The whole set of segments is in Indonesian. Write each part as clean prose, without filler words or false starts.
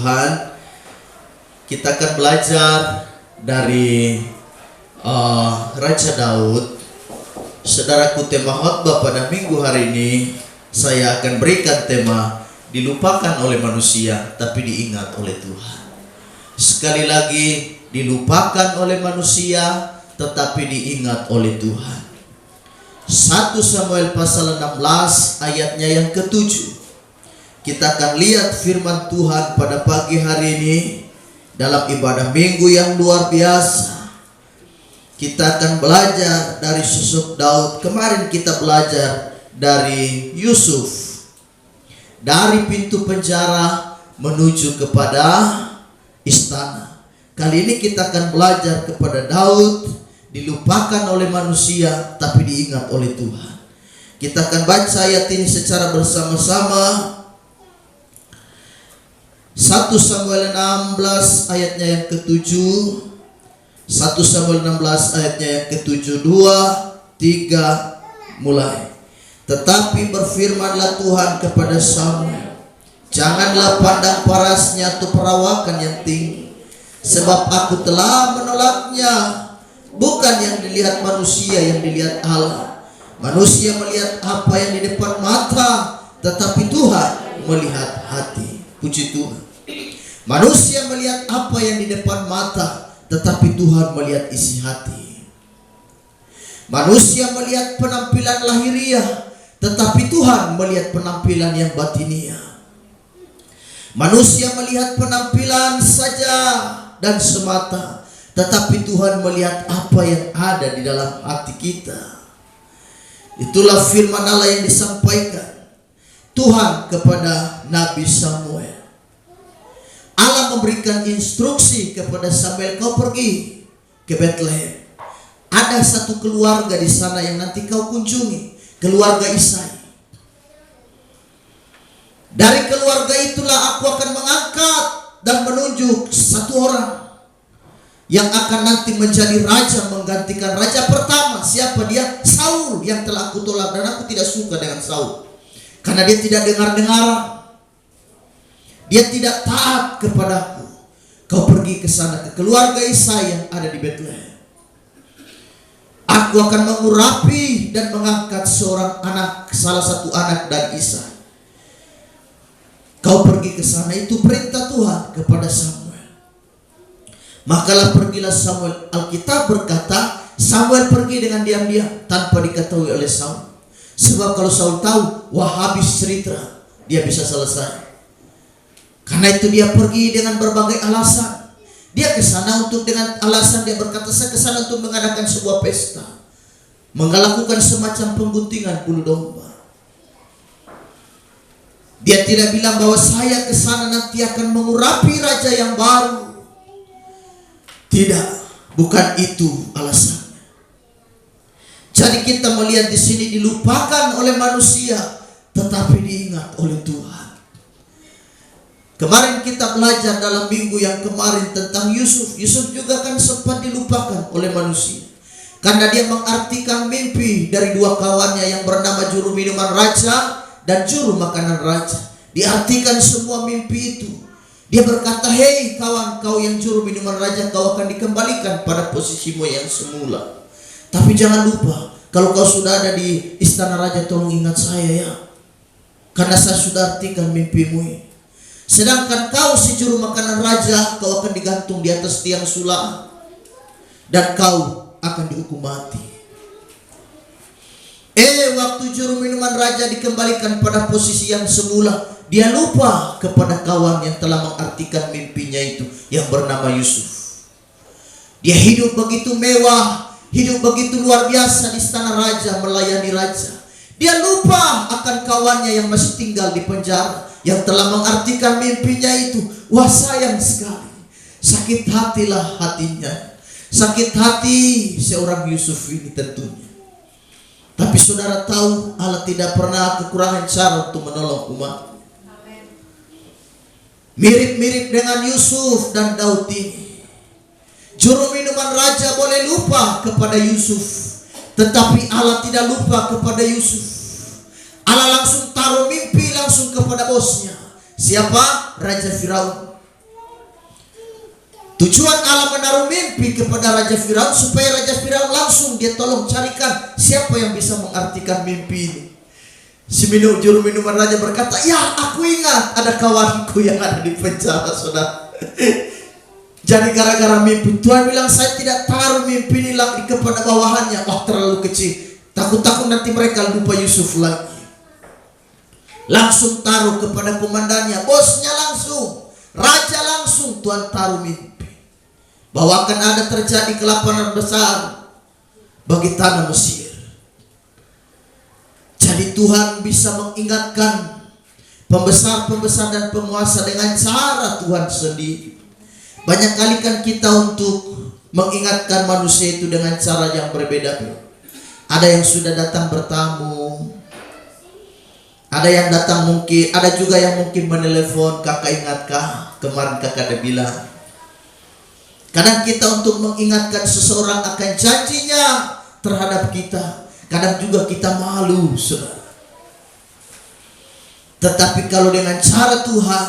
Tuhan, kita akan belajar dari Raja Daud. Saudaraku, tema khotbah pada minggu hari ini saya akan berikan tema dilupakan oleh manusia tapi diingat oleh Tuhan. Sekali lagi, dilupakan oleh manusia tetapi diingat oleh Tuhan. 1 Samuel pasal 16 ayatnya yang ke-7. Kita akan lihat firman Tuhan pada pagi hari ini dalam ibadah minggu yang luar biasa. Kita akan belajar dari sosok Daud. Kemarin kita belajar dari Yusuf, dari pintu penjara menuju kepada istana. Kali ini kita akan belajar kepada Daud, dilupakan oleh manusia tapi diingat oleh Tuhan. Kita akan baca ayat ini secara bersama-sama. 1 Samuel 16 ayatnya yang ke-7. 1 Samuel 16 ayatnya yang ke-7. 2, 3, mulai. Tetapi berfirmanlah Tuhan kepada Samuel, janganlah pandang parasnya atau perawakan yang tinggi, sebab aku telah menolaknya. Bukan yang dilihat manusia, yang dilihat Allah. Manusia melihat apa yang di depan mata, tetapi Tuhan melihat hati. Puji Tuhan. Manusia melihat apa yang di depan mata, tetapi Tuhan melihat isi hati. Manusia melihat penampilan lahiriah, tetapi Tuhan melihat penampilan yang batiniah. Manusia melihat penampilan saja dan semata, tetapi Tuhan melihat apa yang ada di dalam hati kita. Itulah firman Allah yang disampaikan Tuhan kepada Nabi Samuel. Allah memberikan instruksi kepada Samuel, kau pergi ke Bethlehem. Ada satu keluarga di sana yang nanti kau kunjungi, keluarga Isai. Dari keluarga itulah aku akan mengangkat dan menunjuk satu orang yang akan nanti menjadi raja, menggantikan raja pertama. Siapa dia? Saul, yang telah aku tolak, dan aku tidak suka dengan Saul karena dia tidak dengar-dengaran. Dia tidak taat kepadaku. Kau pergi ke sana, ke keluarga Isai yang ada di Bethlehem. Aku akan mengurapi dan mengangkat seorang anak, salah satu anak dari Isai. Kau pergi ke sana, itu perintah Tuhan kepada Samuel. Makalah pergilah Samuel. Alkitab berkata Samuel pergi dengan diam-diam tanpa diketahui oleh Saul. Sebab kalau Saul tahu, wah habis cerita, dia bisa selesai. Karena itu dia pergi dengan berbagai alasan. Dia ke sana untuk dengan alasan, dia berkata saya ke sana untuk mengadakan sebuah pesta, melakukan semacam pengguntingan bulu domba. Dia tidak bilang bahwa saya ke sana nanti akan mengurapi raja yang baru. Tidak, bukan itu alasannya. Jadi kita melihat di sini dilupakan oleh manusia tetapi diingat oleh Tuhan. Kemarin kita belajar dalam minggu yang kemarin tentang Yusuf. Yusuf juga kan sempat dilupakan oleh manusia karena dia mengartikan mimpi dari dua kawannya yang bernama juru minuman raja dan juru makanan raja. Diartikan semua mimpi itu. Dia berkata, hei kawan, kau yang juru minuman raja, kau akan dikembalikan pada posisimu yang semula. Tapi jangan lupa, kalau kau sudah ada di istana raja, tolong ingat saya ya, karena saya sudah artikan mimpimu ini. Sedangkan kau si juru makanan raja, kau akan digantung di atas tiang sulam dan kau akan dihukum mati. Waktu juru minuman raja dikembalikan pada posisi yang semula, dia lupa kepada kawan yang telah mengartikan mimpinya itu yang bernama Yusuf. Dia hidup begitu mewah, hidup begitu luar biasa di istana raja, melayani raja. Dia lupa akan kawannya yang masih tinggal di penjara, yang telah mengartikan mimpinya itu. Wah sayang sekali, sakit hatilah hatinya, sakit hati seorang Yusuf ini tentunya. Tapi saudara tahu, Allah tidak pernah kekurangan cara untuk menolong umat. Mirip-mirip dengan Yusuf dan Daud ini. Juru minuman raja boleh lupa kepada Yusuf, tetapi Allah tidak lupa kepada Yusuf. Allah langsung taruh mimpi langsung kepada bosnya. Siapa? Raja Firaun. Tujuan Allah menaruh mimpi kepada Raja Firaun supaya Raja Firaun langsung dia tolong carikan siapa yang bisa mengartikan mimpi ini. Si juru minuman raja berkata, ya aku ingat ada kawanku yang ada di penjara, saudara. Jadi gara-gara mimpi, Tuhan bilang saya tidak taruh mimpi ini lagi kepada bawahannya. Oh terlalu kecil, takut-takut nanti mereka lupa Yusuf lagi. Langsung taruh kepada komandannya, bosnya langsung, raja langsung Tuhan taruh mimpi bahwa akan ada terjadi kelaparan besar bagi tanah Mesir. Jadi Tuhan bisa mengingatkan pembesar-pembesar dan penguasa dengan cara Tuhan sendiri. Banyak kali kan kita untuk mengingatkan manusia itu dengan cara yang berbeda. Ada yang sudah datang bertamu, ada yang datang mungkin, ada juga yang mungkin menelepon, kakak ingatkah kemarin kakak ada bilang. Kadang kita untuk mengingatkan seseorang akan janjinya terhadap kita, kadang juga kita malu, saudara. Tetapi kalau dengan cara Tuhan,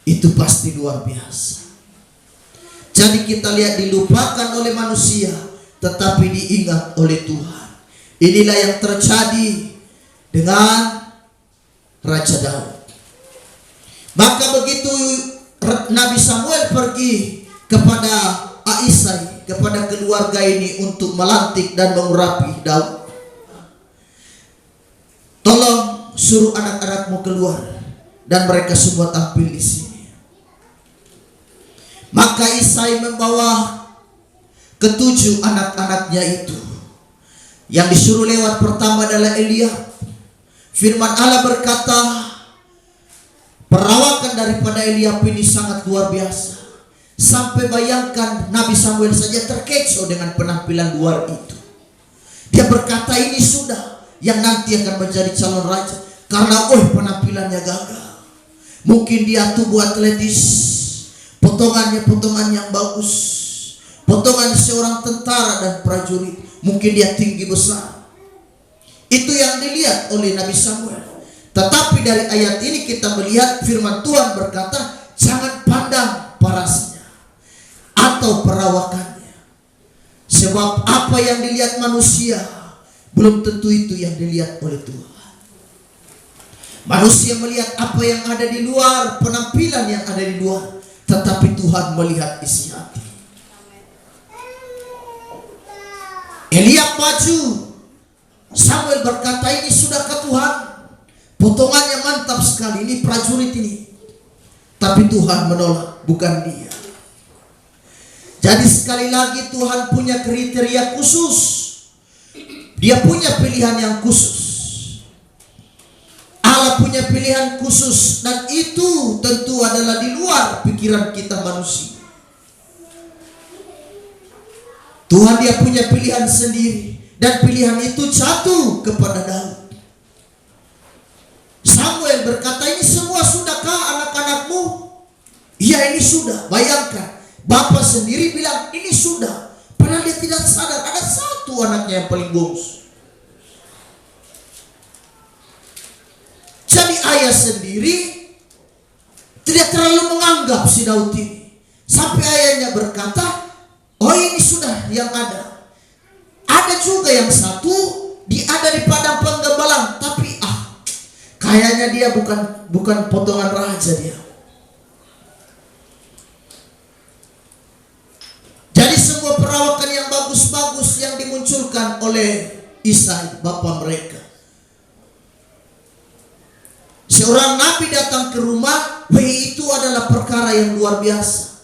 itu pasti luar biasa. Jadi kita lihat dilupakan oleh manusia, tetapi diingat oleh Tuhan. Inilah yang terjadi dengan Raja Daud. Maka begitu Nabi Samuel pergi kepada Aisai, kepada keluarga ini untuk melantik dan mengurapi Daud. Tolong suruh anak-anakmu keluar, dan mereka semua tampil di sini. Maka Isai membawa ketujuh anak-anaknya itu. Yang disuruh lewat pertama adalah Eliab. Firman Allah berkata, perawakan daripada Eliab ini sangat luar biasa. Sampai bayangkan Nabi Samuel saja terkecoh dengan penampilan luar itu. Dia berkata ini sudah yang nanti akan menjadi calon raja. Karena penampilannya gagah. Mungkin dia tubuh atletis, potongannya potongan yang bagus, potongan seorang tentara dan prajurit. Mungkin dia tinggi besar. Itu yang dilihat oleh Nabi Samuel. Tetapi dari ayat ini kita melihat firman Tuhan berkata, jangan pandang parasnya atau perawakannya. Sebab apa yang dilihat manusia belum tentu itu yang dilihat oleh Tuhan. Manusia melihat apa yang ada di luar, penampilan yang ada di luar, tetapi Tuhan melihat isi hati. Eliab maju. Samuel berkata, ini sudahkah Tuhan? Potongannya mantap sekali, ini prajurit ini. Tapi Tuhan menolak, bukan dia. Jadi sekali lagi Tuhan punya kriteria khusus. Dia punya pilihan yang khusus. Allah punya pilihan khusus, dan itu tentu adalah di luar pikiran kita manusia. Tuhan dia punya pilihan sendiri, dan pilihan itu jatuh kepada Daud. Samuel berkata, ini semua sudahkah anak-anakmu? Iya ini sudah. Bayangkan, bapak sendiri bilang ini sudah, padahal dia tidak sadar ada satu anaknya yang paling bungsu. Jadi ayah sendiri tidak terlalu menganggap si Daud ini. Sampai ayahnya berkata, oh ini sudah yang ada. Ada juga yang satu, ada di padang penggembalaan, tapi kayaknya dia bukan potongan raja dia. Jadi semua perawakan yang bagus-bagus yang dimunculkan oleh Isai, bapak mereka. Seorang nabi datang ke rumah, itu adalah perkara yang luar biasa.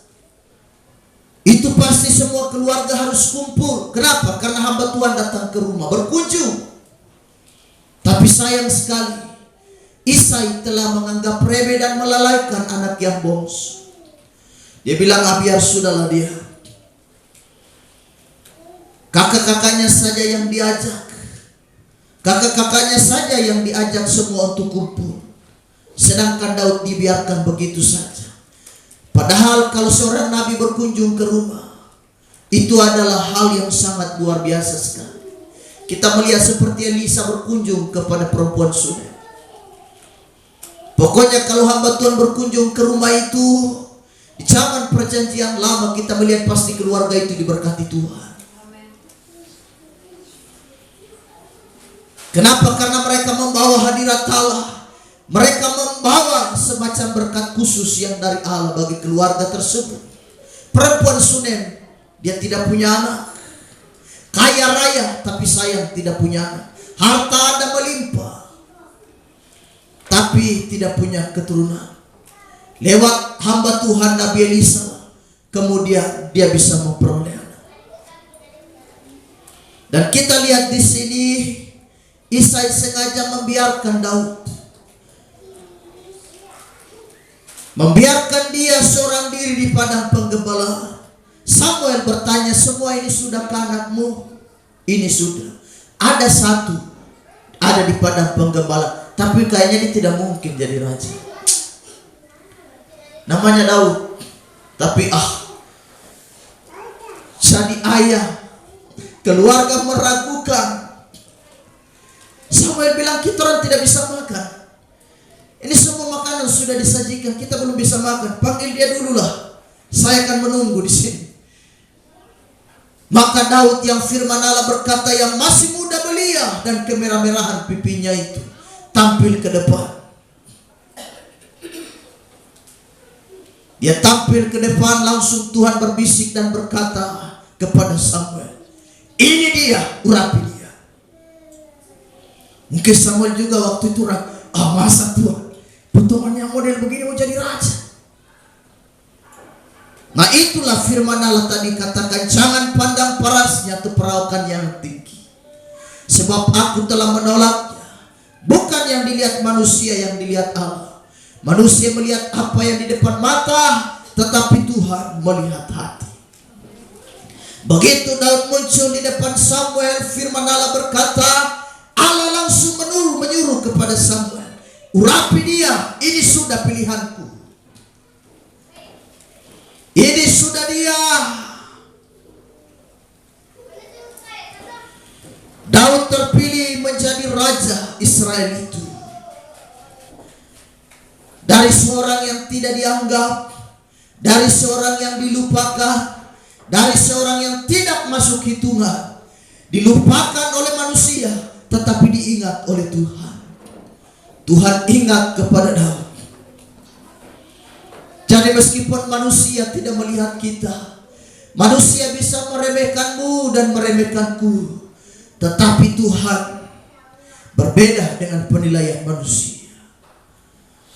Itu pasti semua keluarga harus kumpul. Kenapa? Karena hamba Tuhan datang ke rumah, berkunjung. Tapi sayang sekali, Isai telah menganggap remeh dan melalaikan anak yang bongsu. Dia bilang, biar sudahlah dia. Kakak-kakaknya saja yang diajak. Kakak-kakaknya saja yang diajak semua untuk kumpul. Sedangkan Daud dibiarkan begitu saja. Padahal kalau seorang nabi berkunjung ke rumah, itu adalah hal yang sangat luar biasa sekali. Kita melihat seperti Elisa berkunjung kepada perempuan Sunem. Pokoknya kalau hamba Tuhan berkunjung ke rumah itu, Di zaman perjanjian lama kita melihat pasti keluarga itu diberkati Tuhan. Kenapa? Karena mereka membawa hadirat Allah. Mereka membawa semacam berkat khusus yang dari Allah bagi keluarga tersebut. Perempuan Sunem, dia tidak punya anak. Kaya raya tapi sayang tidak punya anak. Harta ada melimpah tapi tidak punya keturunan. Lewat hamba Tuhan Nabi Elisa, kemudian dia bisa memperoleh anak. Dan kita lihat di sini, Isai sengaja membiarkan Daud, membiarkan dia seorang diri di padang penggembala. Samuel bertanya, semua ini sudah ke anakmu? Ini sudah. Ada satu, ada di padang penggembala, tapi kayaknya dia tidak mungkin jadi raja. Namanya Daud, tapi jadi ayah, keluarga meragukan. Samuel bilang, kita orang tidak bisa makan. Ini semua makanan sudah disajikan, kita belum bisa makan. Panggil dia dululah, saya akan menunggu di sini. Maka Daud yang firman Allah berkata, yang masih muda belia dan kemerah-merahan pipinya itu tampil ke depan. Dia tampil ke depan, langsung Tuhan berbisik dan berkata kepada Samuel, ini dia, urapi dia. Mungkin Samuel juga waktu itu masa Tuhan, potongan yang model begini mau jadi raja? Nah itulah firman Allah tadi katakan, jangan pandang parasnya atau perawakan yang tinggi, sebab aku telah menolaknya. Bukan yang dilihat manusia, yang dilihat Allah. Manusia melihat apa yang di depan mata, tetapi Tuhan melihat hati. Begitu Daud muncul di depan Samuel, firman Allah berkata, Allah langsung menyuruh kepada Samuel, urapi dia, ini sudah pilihanku. Ini sudah dia. Daud terpilih menjadi raja Israel itu. Dari seorang yang tidak dianggap, dari seorang yang dilupakan, dari seorang yang tidak masuk hitungan, dilupakan oleh manusia, tetapi diingat oleh Tuhan. Tuhan ingat kepada Daud. Jadi meskipun manusia tidak melihat kita, manusia bisa meremehkanmu dan meremehkanku, tetapi Tuhan berbeda dengan penilaian manusia.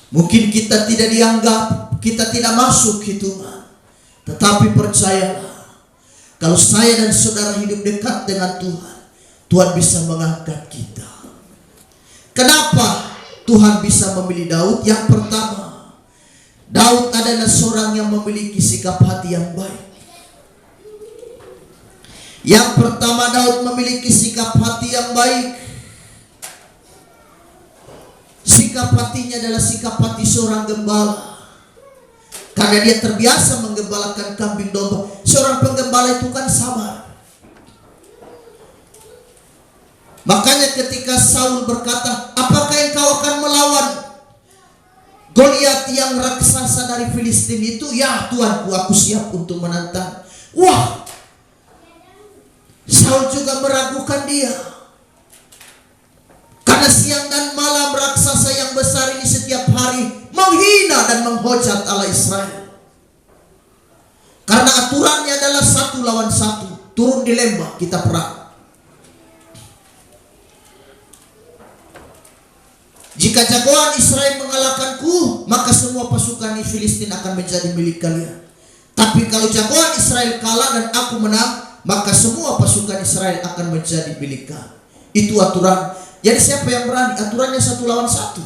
Mungkin kita tidak dianggap, kita tidak masuk hitungan, tetapi percayalah, kalau saya dan saudara hidup dekat dengan Tuhan, Tuhan bisa mengangkat kita. Kenapa Tuhan bisa memilih Daud? Yang pertama, Daud adalah seorang yang memiliki sikap hati yang baik. Yang pertama, Daud memiliki sikap hati yang baik. Sikap hatinya adalah sikap hati seorang gembala. Karena dia terbiasa menggembalakan kambing domba. Seorang penggembala itu kan sabar. Makanya ketika Saul berkata, apakah engkau akan melawan Goliat yang raksasa dari Filistin itu? Ya Tuanku, aku siap untuk menantang. Wah, Saul juga meragukan dia. Karena siang dan malam raksasa yang besar ini setiap hari menghina dan menghujat Allah Israel. Karena aturannya adalah 1 lawan 1. Turun di lembah kita perang. Jika jagoan Israel mengalahkanku, maka semua pasukan Filistin akan menjadi milik kalian. Tapi kalau jagoan Israel kalah dan aku menang, maka semua pasukan Israel akan menjadi milik kalian. Itu aturan. Jadi siapa yang berani? Aturannya 1 lawan 1.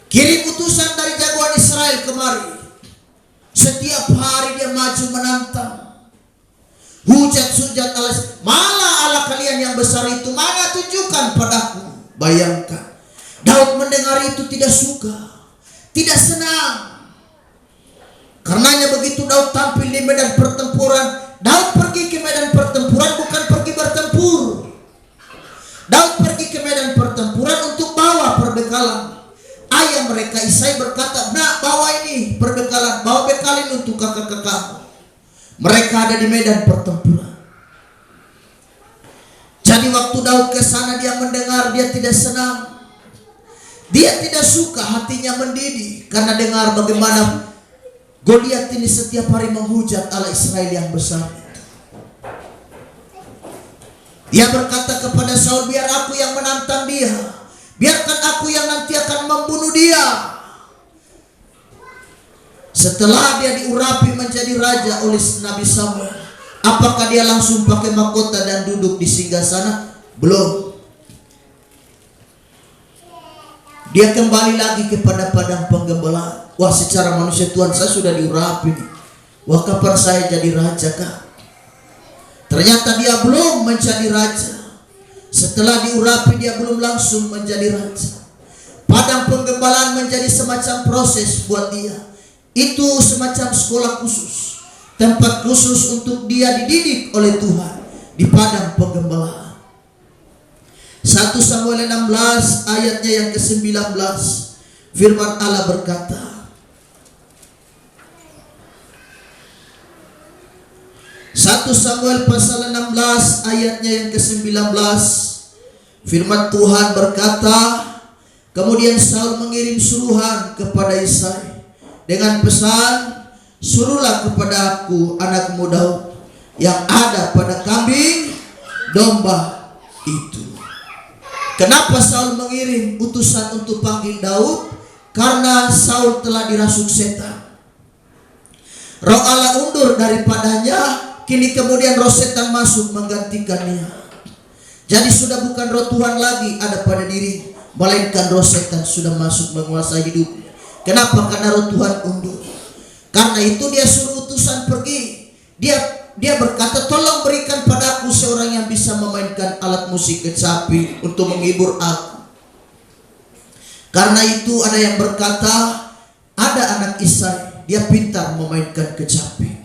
Kirim utusan dari jagoan Israel kemari. Setiap hari dia maju menantang. Hujat Allah, malah Allah kalian yang besar itu, mana tunjukkan padaku. Bayangkan, Daud mendengar itu tidak suka, tidak senang. Karenanya begitu Daud tampil di medan pertempuran, Daud pergi ke medan pertempuran bukan pergi bertempur. Daud pergi ke medan pertempuran untuk bawa perbekalan. Ayah mereka Isai berkata, nah Saul. Mereka ada di medan pertempuran. Jadi waktu Daud ke sana, dia mendengar, dia tidak senang. Dia tidak suka, hatinya mendidih karena dengar bagaimana Goliat ini setiap hari menghujat Allah Israel yang besar. Dia berkata kepada Saul, biar aku yang menantang dia, biarkan aku yang nanti akan membunuh dia. Setelah dia diurapi menjadi raja oleh Nabi Samuel, apakah dia langsung pakai mahkota dan duduk di singgasana? Belum. Dia kembali lagi kepada padang penggembalaan. Wah, secara manusia, Tuhan, saya sudah diurapi. Wah, kapan saya jadi raja kah? Ternyata dia belum menjadi raja. Setelah diurapi, dia belum langsung menjadi raja. Padang penggembalaan menjadi semacam proses buat dia. Itu semacam sekolah khusus, tempat khusus untuk dia dididik oleh Tuhan di padang penggembalaan. 1 Samuel 16 ayatnya yang ke-19, firman Allah berkata, 1 Samuel pasal 16 ayatnya yang ke-19, firman Tuhan berkata, kemudian Saul mengirim suruhan kepada Isai dengan pesan, suruhlah kepada aku anakmu Daud yang ada pada kambing domba itu. Kenapa Saul mengirim utusan untuk panggil Daud? Karena Saul telah dirasuk setan. Roh Allah undur daripadanya, kini kemudian roh setan masuk menggantikannya. Jadi sudah bukan roh Tuhan lagi ada pada diri, melainkan roh setan sudah masuk menguasai hidupnya. Kenapa? Karena roh Tuhan undur. Karena itu dia suruh utusan pergi. Dia berkata, tolong berikan padaku seorang yang bisa memainkan alat musik kecapi untuk menghibur aku. Karena itu ada yang berkata, ada anak Isai, dia pintar memainkan kecapi.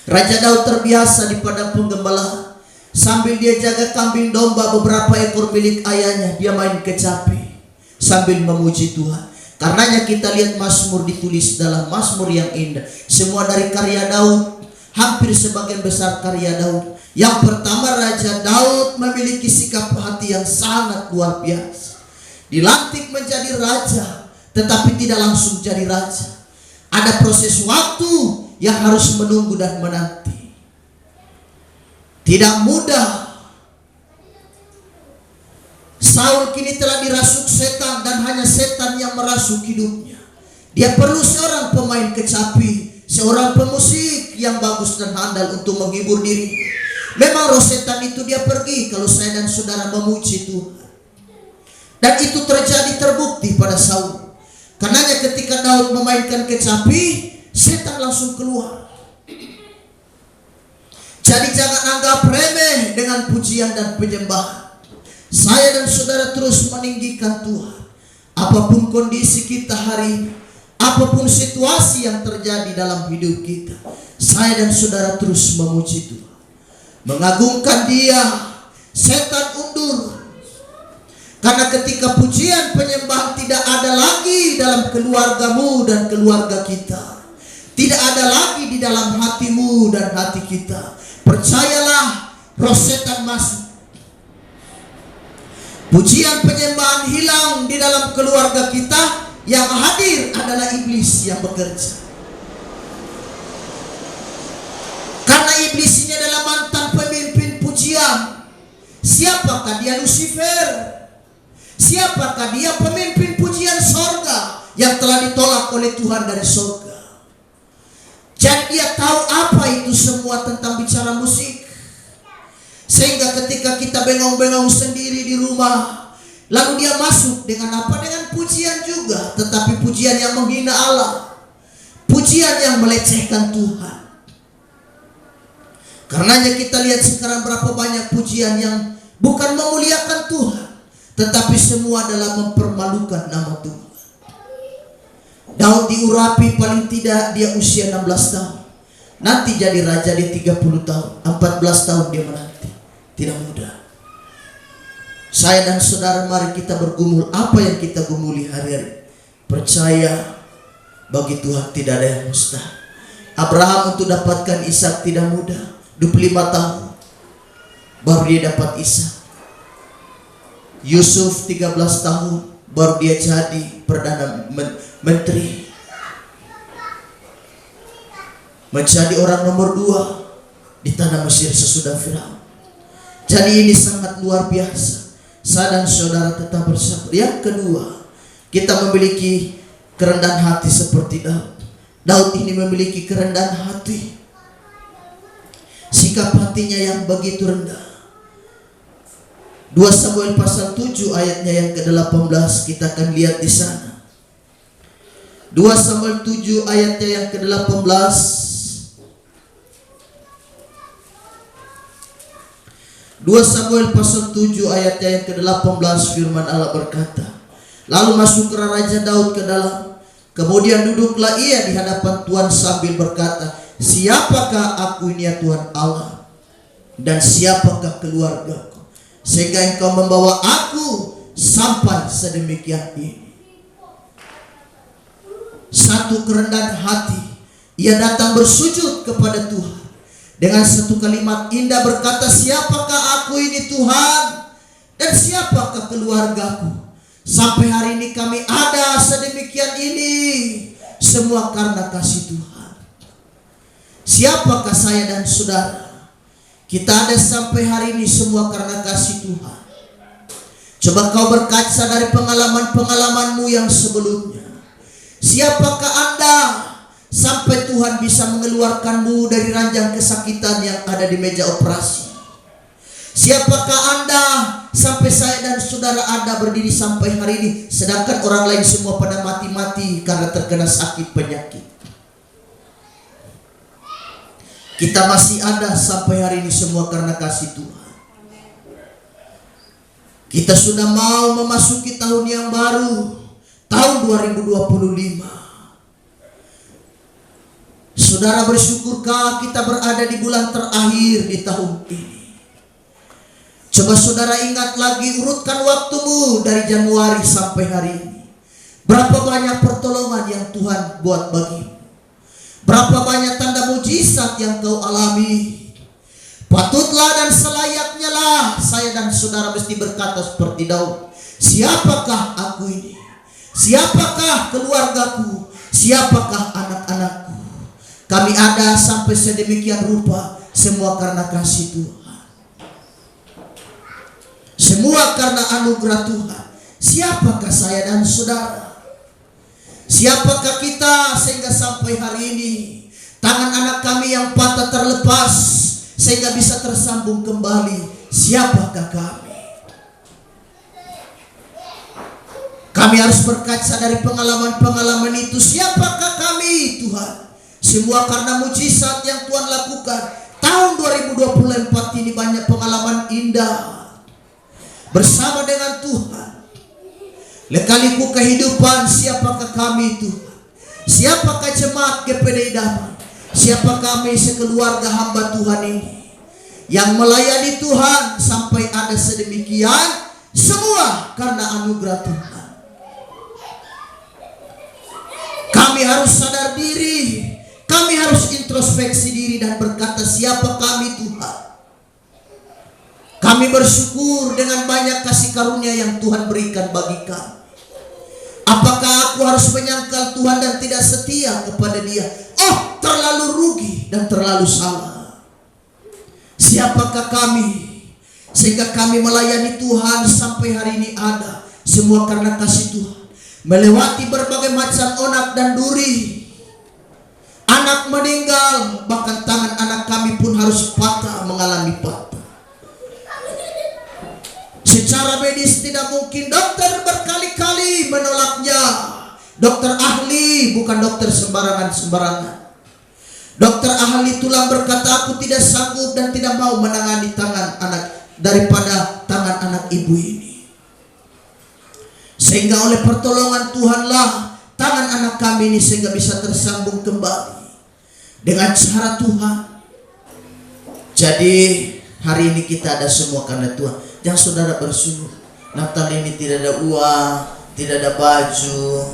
Raja Daud terbiasa di padang penggembalaan. Sambil dia jaga kambing domba beberapa ekor milik ayahnya, dia main kecapi sambil memuji Tuhan. Karenanya kita lihat Mazmur ditulis dalam Mazmur yang indah. Semua dari karya Daud, hampir sebagian besar karya Daud. Yang pertama, Raja Daud memiliki sikap hati yang sangat luar biasa. Dilantik menjadi raja, tetapi tidak langsung jadi raja. Ada proses waktu yang harus menunggu dan menanti. Tidak mudah. Saul kini telah dirasuk setan, dan hanya setan yang merasuk hidupnya. Dia perlu seorang pemain kecapi, seorang pemusik yang bagus dan handal untuk menghibur diri. Memang roh setan itu dia pergi kalau saya dan saudara memuji Tuhan. Dan itu terjadi, terbukti pada Saul. Karenanya ketika Daud memainkan kecapi, setan langsung keluar. Jadi jangan anggap remeh dengan pujian dan penyembahan. Saya dan saudara terus meninggikan Tuhan. Apapun kondisi kita hari ini, apapun situasi yang terjadi dalam hidup kita, saya dan saudara terus memuji Tuhan, mengagungkan Dia. Setan undur. Karena ketika pujian penyembahan tidak ada lagi dalam keluargamu dan keluarga kita, tidak ada lagi di dalam hatimu dan hati kita, percayalah, roh setan masuk. Pujian penyembahan hilang di dalam keluarga kita, yang hadir adalah iblis yang bekerja. Karena iblis ini adalah mantan pemimpin pujian. Siapakah dia? Lucifer. Siapakah dia? Pemimpin pujian sorga yang telah ditolak oleh Tuhan dari sorga. Jadi dia tahu apa itu semua tentang bicara musik. Sehingga ketika kita bengong-bengong sendiri di rumah, lalu dia masuk dengan apa? Dengan pujian juga, tetapi pujian yang menghina Allah, pujian yang melecehkan Tuhan. Karenanya kita lihat sekarang berapa banyak pujian yang bukan memuliakan Tuhan, tetapi semua adalah mempermalukan nama Tuhan. Daud diurapi paling tidak dia usia 16 tahun. Nanti jadi raja di 30 tahun, 14 tahun dia menanti. Tidak mudah. Saya dan saudara, mari kita bergumul apa yang kita gumuli hari-hari. Percaya, bagi Tuhan tidak ada yang mustahil. Abraham untuk dapatkan Ishak tidak mudah. 25 tahun baru dia dapat Ishak. Yusuf 13 tahun baru dia jadi perdana menteri, menjadi orang nomor 2 di tanah Mesir sesudah Firaun. Jadi ini sangat luar biasa. Saya dan saudara tetap bersabar. Yang kedua, kita memiliki kerendahan hati seperti Daud. Daud ini memiliki kerendahan hati, sikap hatinya yang begitu rendah. 2 Samuel pasal 7 ayatnya yang ke-18 kita akan lihat di sana. 2 Samuel 7 ayatnya yang ke-18. 2 Samuel pasal 7 ayatnya yang ke-18 firman Allah berkata, lalu masuklah Raja Daud ke dalam, kemudian duduklah ia di hadapan Tuhan sambil berkata, siapakah aku ini ya Tuhan Allah, dan siapakah keluargaku, sehingga engkau membawa aku sampai sedemikian ini. Satu kerendahan hati, ia datang bersujud kepada Tuhan dengan satu kalimat indah berkata, siapakah aku ini Tuhan, dan siapakah keluargaku, sampai hari ini kami ada sedemikian ini, semua karena kasih Tuhan. Siapakah saya dan saudara? Kita ada sampai hari ini semua karena kasih Tuhan. Coba kau berkaca dari pengalaman-pengalamanmu yang sebelumnya. Siapakah Anda sampai Tuhan bisa mengeluarkanmu dari ranjang kesakitan yang ada di meja operasi? Siapakah Anda sampai saya dan saudara Anda berdiri sampai hari ini, sedangkan orang lain semua pada mati-mati karena terkena sakit penyakit? Kita masih ada sampai hari ini semua karena kasih Tuhan. Kita sudah mau memasuki tahun yang baru, tahun 2025. Saudara, bersyukurkah kita berada di bulan terakhir di tahun ini? Coba saudara ingat lagi, urutkan waktumu dari Januari sampai hari ini. Berapa banyak pertolongan yang Tuhan buat bagimu? Berapa banyak tanda mujizat yang kau alami? Patutlah dan selayaknya lah saya dan saudara mesti berkata seperti Daud, siapakah aku ini? Siapakah keluargaku? Siapakah anak-anakku? Kami ada sampai sedemikian rupa, semua karena kasih Tuhan, semua karena anugerah Tuhan. Siapakah saya dan saudara? Siapakah kita sehingga sampai hari ini tangan anak kami yang patah terlepas sehingga bisa tersambung kembali? Siapakah kami? Kami harus berkaca dari pengalaman-pengalaman itu. Siapakah kami Tuhan? Semua karena mujizat yang Tuhan lakukan. Tahun 2024 ini banyak pengalaman indah bersama dengan Tuhan. Lekaliku kehidupan, siapakah kami Tuhan? Siapakah jemaat GPD Damai? Siapa kami sekeluarga hamba Tuhan ini yang melayani Tuhan sampai ada sedemikian? Semua karena anugerah Tuhan. Kami harus sadar diri, kami harus introspeksi diri dan berkata, siapa kami Tuhan? Kami bersyukur dengan banyak kasih karunia yang Tuhan berikan bagi kami. Apakah aku harus menyangkal Tuhan dan tidak setia kepada Dia? Oh, terlalu rugi dan terlalu salah. Siapakah kami sehingga kami melayani Tuhan sampai hari ini ada? Semua karena kasih Tuhan. Melewati berbagai macam onak dan duri. Anak meninggal, bahkan tangan anak kami pun harus patah, mengalami patah. Secara medis tidak mungkin, dokter berkali-kali menolaknya. Dokter ahli, bukan dokter sembarangan. Dokter ahli tulang berkata, aku tidak sanggup dan tidak mau menangani tangan anak daripada tangan anak ibu ini. Sehingga oleh pertolongan Tuhanlah tangan anak kami ini sehingga bisa tersambung kembali dengan cara Tuhan. Jadi hari ini kita ada semua karena Tuhan. Yang saudara bersyukur, Natal ini tidak ada uang, tidak ada baju,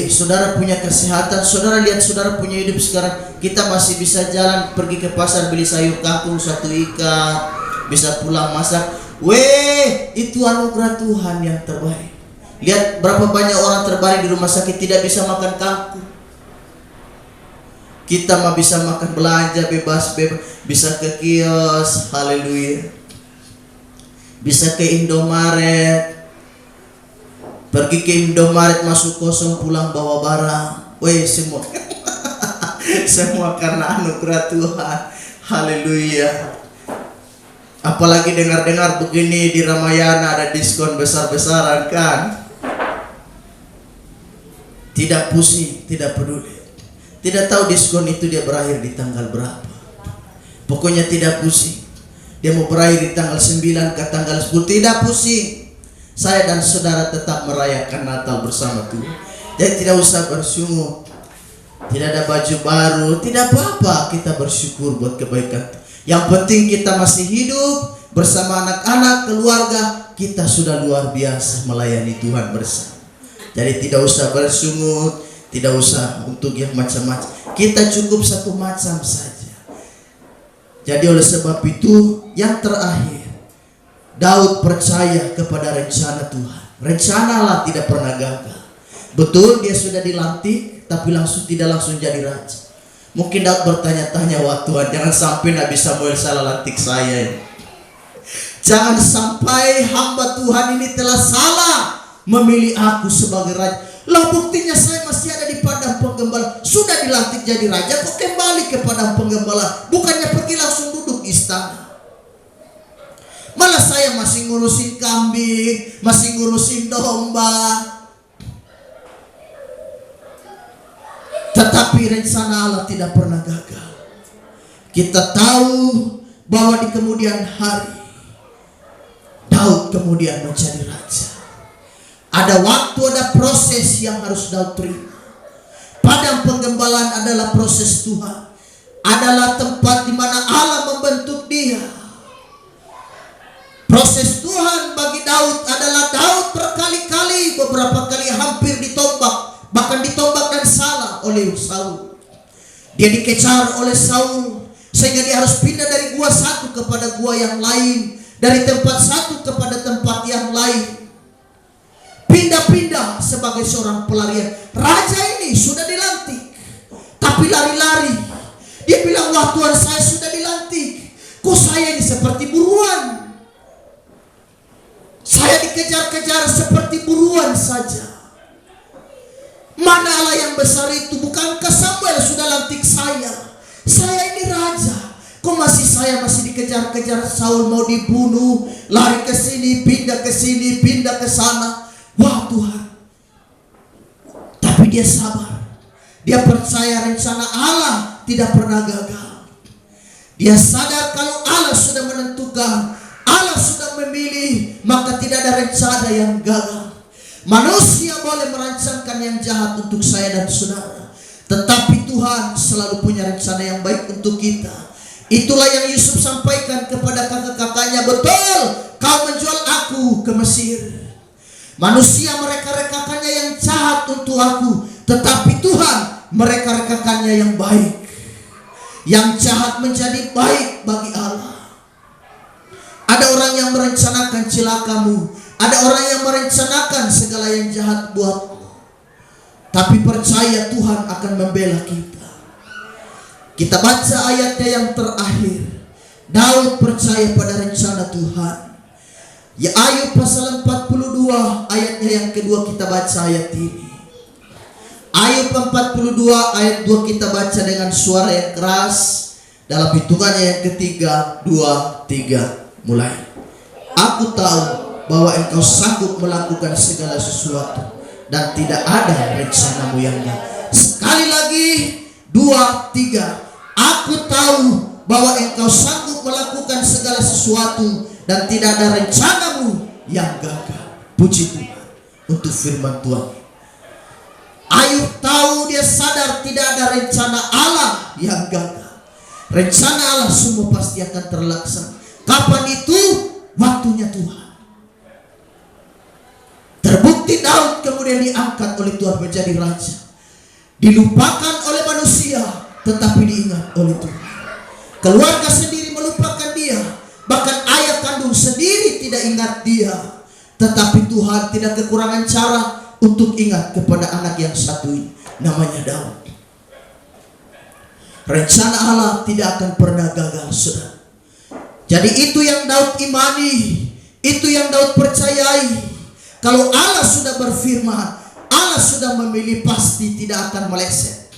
Saudara punya kesehatan, saudara lihat saudara punya hidup sekarang. Kita masih bisa jalan pergi ke pasar beli sayur kangkung 1 ikat, bisa pulang masak. Itu anugerah Tuhan yang terbaik. Lihat berapa banyak orang terbaring di rumah sakit tidak bisa makan kangkung. Kita mah bisa makan, belanja bebas, bisa ke kios, haleluya. Bisa ke Indomaret. Pergi ke Indomaret masuk kosong, pulang bawa barang. Semua semua karena anugerah Tuhan. Haleluya. Apalagi dengar-dengar begini di Ramayana ada diskon besar-besaran kan. Tidak pusing, tidak peduli. Tidak tahu diskon itu dia berakhir di tanggal berapa. Pokoknya tidak pusing. Dia mau berakhir di tanggal 9 ke tanggal 10, tidak pusing. Saya dan saudara tetap merayakan Natal bersama Tuhan. Jadi tidak usah bersungut. Tidak ada baju baru, tidak apa-apa. Kita bersyukur buat kebaikan. Yang penting kita masih hidup bersama anak-anak, keluarga. Kita sudah luar biasa melayani Tuhan bersama. Jadi tidak usah bersungut, tidak usah untuk yang macam-macam. Kita cukup satu macam saja. Jadi oleh sebab itu yang terakhir, Daud percaya kepada rencana Tuhan. Rencana Allah tidak pernah gagal. Betul dia sudah dilantik, tapi tidak langsung jadi raja. Mungkin Daud bertanya-tanya, wah Tuhan, jangan sampai Nabi Samuel salah lantik saya. Jangan sampai hamba Tuhan ini telah salah memilih aku sebagai raja. Lah buktinya saya masih ada di padang penggembala. Sudah dilantik jadi raja, kok kembali ke padang penggembala? Bukannya pergi langsung duduk di istana. Malah saya masih ngurusin kambing, masih ngurusin domba. Tetapi rencana Allah tidak pernah gagal. Kita tahu bahwa di kemudian hari Daud kemudian menjadi raja. Ada waktu, ada proses yang harus Daud terima. Padang penggembalaan adalah proses Tuhan. Adalah tempat di mana Allah membentuk dia. Proses Tuhan bagi Daud adalah Daud berkali-kali, beberapa kali hampir ditombak, bahkan ditombak dan salah oleh Saul. Dia dikejar oleh Saul sehingga dia harus pindah dari gua satu kepada gua yang lain, dari tempat satu kepada tempat yang lain. Pindah-pindah sebagai seorang pelarian. Raja ini sudah dilantik, tapi lari-lari. Dia bilang, wah Tuhan, saya sudah dilantik, kok saya ini seperti buruan. Saya dikejar-kejar seperti buruan saja. Mana Allah yang besar itu? Bukankah Samuel sudah lantik saya? Saya ini raja. Kok saya masih dikejar-kejar? Saul mau dibunuh, lari ke sini, pindah ke sini, pindah ke sana. Wah Tuhan. Tapi dia sabar. Dia percaya rencana Allah tidak pernah gagal. Dia sadar kalau Allah sudah menentukan, Allah sudah memilih, maka tidak ada rencana yang gagal. Manusia boleh merancangkan yang jahat untuk saya dan saudara, tetapi Tuhan selalu punya rencana yang baik untuk kita. Itulah yang Yusuf sampaikan kepada kakak-kakaknya, betul kau menjual aku ke Mesir. Manusia mereka-rekakannya yang jahat untuk aku, tetapi Tuhan mereka-rekakannya yang baik. Yang jahat menjadi baik bagi Allah. Ada orang yang merencanakan celakamu, ada orang yang merencanakan segala yang jahat buatmu. Tapi percaya Tuhan akan membela kita. Kita baca ayatnya yang terakhir. Daud percaya pada rencana Tuhan. Ya, Ayub pasal 42 ayatnya yang kedua kita baca ayat ini. Ayub 42 ayat 2 kita baca dengan suara yang keras. Dalam hitungannya yang ketiga, 2, 3. Mulai. Aku tahu bahwa engkau sanggup melakukan segala sesuatu dan tidak ada rencanamu yang gagal. Sekali lagi, 2, 3. Aku tahu bahwa engkau sanggup melakukan segala sesuatu dan tidak ada rencanamu yang gagal. Puji Tuhan untuk firman Tuhan. Ayub tahu, dia sadar tidak ada rencana Allah yang gagal. Rencana Allah semua pasti akan terlaksana. Kapan itu? Waktunya Tuhan. Terbukti Putih Daud kemudian diangkat oleh Tuhan menjadi raja. Dilupakan oleh manusia, tetapi diingat oleh Tuhan. Keluarga sendiri melupakan dia, bahkan ayah kandung sendiri tidak ingat dia. Tetapi Tuhan tidak kekurangan cara untuk ingat kepada anak yang satu ini, namanya Daud. Rencana Allah tidak akan pernah gagal, saudara. Jadi itu yang Daud imani, itu yang Daud percayai. Kalau Allah sudah berfirman, Allah sudah memilih, pasti tidak akan meleset.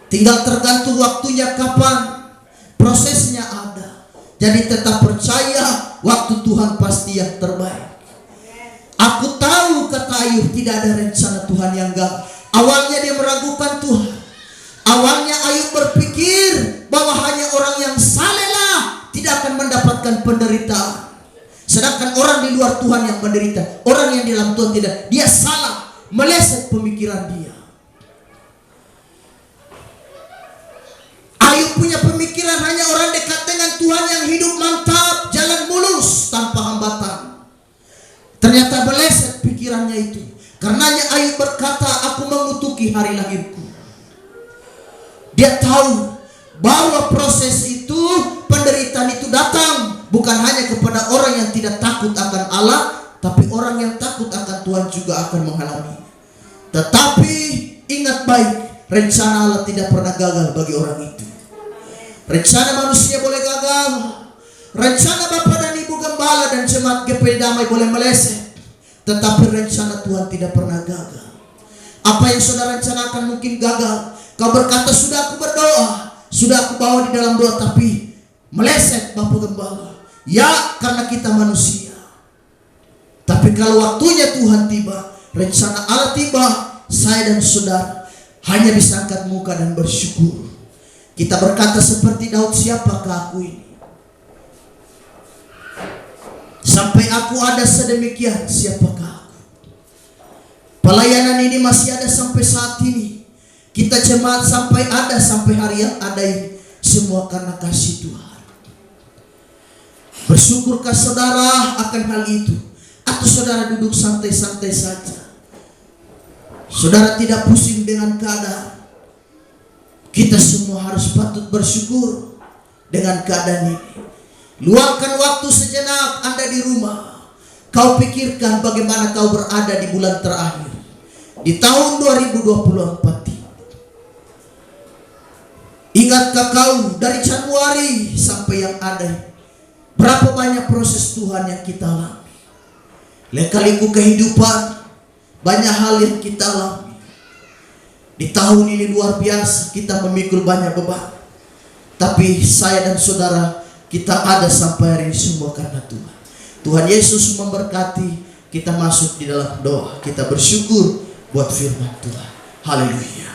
Tinggal tergantung waktunya kapan, prosesnya ada. Jadi tetap percaya, waktu Tuhan pasti yang terbaik. Aku tahu, kata Ayub, tidak ada rencana Tuhan yang gagal. Awalnya dia meragukan Tuhan. Awalnya Ayub berpikir bahwa hanya orang yang salehlah tidak akan mendapatkan penderitaan. Sedangkan orang di luar Tuhan yang menderita, orang yang di dalam Tuhan tidak. Dia salah, meleset pemikiran dia. Ayub punya pemikiran hanya orang dekat dengan Tuhan yang hidup mantap, jalan mulus tanpa hambatan. Ternyata meleset pikirannya itu. Karenanya Ayub berkata, aku mengutuki hari lahirku. Dia tahu bahwa proses itu, penderitaan itu datang bukan hanya kepada orang yang tidak takut akan Allah, tapi orang yang takut akan Tuhan juga akan mengalami. Tetapi ingat baik, rencana Allah tidak pernah gagal bagi orang itu. Rencana manusia boleh gagal, rencana Bapak dan Ibu Gembala dan Jemaat GPI Damai boleh meleset, tetapi rencana Tuhan tidak pernah gagal. Apa yang saudara rencanakan mungkin gagal. Kau berkata, sudah aku berdoa, sudah aku bawa di dalam doa, tapi meleset Bapak Gembala. Ya, karena kita manusia. Tapi kalau waktunya Tuhan tiba, rencana Allah tiba, saya dan saudara hanya bisa angkat muka dan bersyukur. Kita berkata seperti Daud, siapakah aku ini? Sampai aku ada sedemikian, siapakah aku? Pelayanan ini masih ada sampai saat ini. Kita jemaat sampai ada sampai hari yang ada ini, semua karena kasih Tuhan. Bersyukurkah saudara akan hal itu? Atau saudara duduk santai-santai saja? Saudara tidak pusing dengan keadaan. Kita semua harus patut bersyukur dengan keadaan ini. Luangkan waktu sejenak Anda di rumah. Kau pikirkan bagaimana kau berada di bulan terakhir, di tahun 2024. Ingatkah kau dari Januari sampai yang ada, berapa banyak proses Tuhan yang kita alami? Leka-liku kehidupan, banyak hal yang kita alami. Di tahun ini luar biasa, kita memikul banyak beban. Tapi saya dan saudara, kita ada sampai hari ini semua karena Tuhan. Tuhan Yesus memberkati. Kita masuk di dalam doa. Kita bersyukur buat firman Tuhan. Haleluya.